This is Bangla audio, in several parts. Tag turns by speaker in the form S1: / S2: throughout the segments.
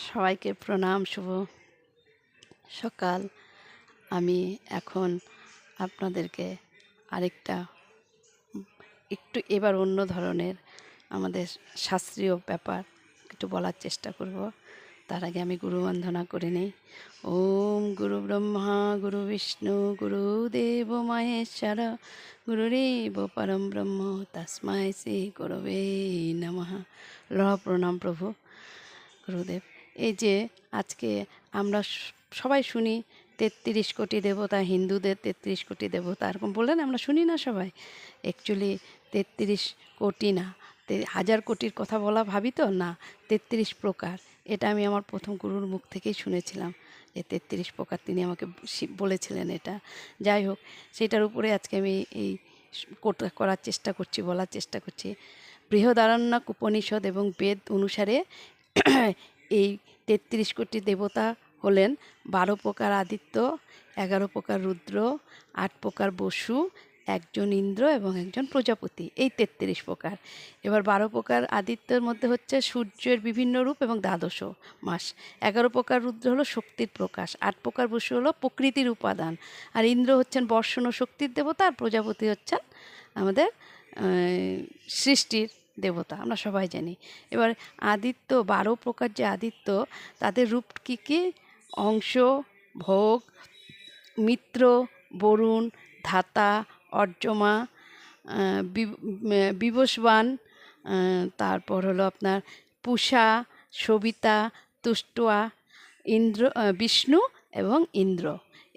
S1: সবাইকে প্রণাম। শুভ সকাল। আমি এখন আপনাদেরকে আরেকটা একটু এবার অন্য ধরনের আমাদের শাস্ত্রীয় ব্যাপার একটু বলার চেষ্টা করব। তার আগে আমি গুরু বন্দনা করে নিই। ওম গুরু ব্রহ্মা গুরু বিষ্ণু গুরুদেব মহেশ্বর গুরুরেব পরম ব্রহ্ম তস্মাই শ্রী গুরবে নমঃ। প্রণাম প্রভু গুরুদেব। এই যে আজকে আমরা সবাই শুনি ৩৩ কোটি দেবতা, হিন্দুদের ৩৩ কোটি দেবতা এরকম বললেন, আমরা শুনি না সবাই? অ্যাকচুয়ালি ৩৩ কোটি না, হাজার কোটির কথা বলা ভাবি তো না, ৩৩ প্রকার। এটা আমি আমার প্রথম গুরুর মুখ থেকেই শুনেছিলাম যে ৩৩ প্রকার তিনি আমাকে বলেছিলেন। এটা যাই হোক, সেটার উপরে আজকে আমি এই করার চেষ্টা করছি, বলার চেষ্টা করছি। বৃহদারণ্যক উপনিষদ এবং বেদ অনুসারে এই ৩৩ কোটি দেবতা হলেন ১২ প্রকার আদিত্য, ১১ প্রকার রুদ্র, ৮ প্রকার বসু, একজন ইন্দ্র এবং একজন প্রজাপতি, এই ৩৩ প্রকার। এবার ১২ প্রকার আদিত্যের মধ্যে হচ্ছে সূর্যের বিভিন্ন রূপ এবং দ্বাদশ মাস। ১১ প্রকার রুদ্র হলো শক্তির প্রকাশ, ৮ প্রকার বসু হলো প্রকৃতির উপাদান, আর ইন্দ্র হচ্ছেন বর্ষণ ও শক্তির দেবতা, আর প্রজাপতি হচ্ছেন আমাদের সৃষ্টির দেবতা, আমরা সবাই জানি। এবার আদিত্য, ১২ প্রকার যে আদিত্য, তাদের রূপ কী কী? অংশ, ভোগ, মিত্র, বরুণ, ধাতা, অর্যমা, বিবস্বান, তারপর হলো আপনার পূষা, সবিতা, তুষ্টুয়া, ইন্দ্র, বিষ্ণু এবং ইন্দ্র।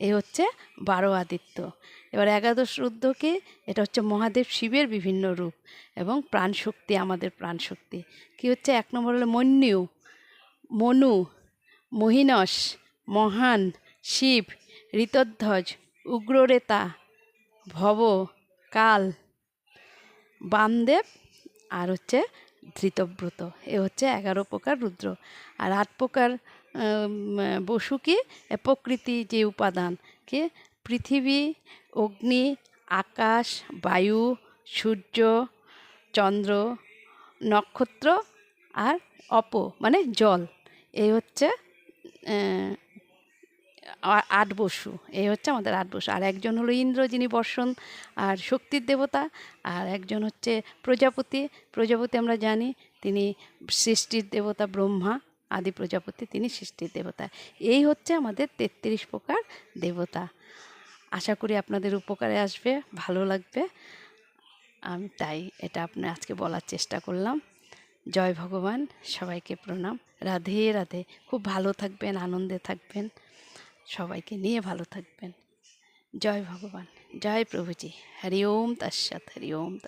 S1: এই হচ্ছে ১২ আদিত্য। এবার ১১দশ রুদ্রকে, এটা হচ্ছে মহাদেব শিবের বিভিন্ন রূপ এবং প্রাণশক্তি, আমাদের প্রাণশক্তি। কি হচ্ছে? ১ নম্বর হলো মন্যু, মনু, মহিনস, মহান, শিব, ঋতধ্বজ, উগ্ররেতা, ভব, কাল, বামদেব, আর হচ্ছে ধৃতব্রত। এ হচ্ছে ১১ প্রকার রুদ্র। আর ৮ প্রকার বসু কি? প্রকৃতি যে উপাদান, কি? পৃথিবী, অগ্নি, আকাশ, বায়ু, সূর্য, চন্দ্র, নক্ষত্র আর মানে জল। এই হচ্ছে ৮ বসু। এই হচ্ছে আমাদের ৮ বসু। আর একজন হলো ইন্দ্র, যিনি বর্ষণ আর শক্তির দেবতা। আর একজন হচ্ছে প্রজাপতি। প্রজাপতি আমরা জানি তিনি সৃষ্টির দেবতা, ব্রহ্মা আদি প্রজাপতি, তিনি সৃষ্টির দেবতা। এই হচ্ছে আমাদের ৩৩ প্রকার দেবতা। আশা করি আপনাদের উপকারে আসবে, ভালো লাগবে। আমি তাই এটা আপনার আজকে বলার চেষ্টা করলাম। জয় ভগবান, সবাইকে প্রণাম। রাধে রাধে। খুব ভালো থাকবেন, আনন্দে থাকবেন, সবাইকে নিয়ে ভালো থাকবেন। জয় ভগবান, জয় প্রভুজি। হরি ওম তৎসৎ, হরি ওম তৎসৎ।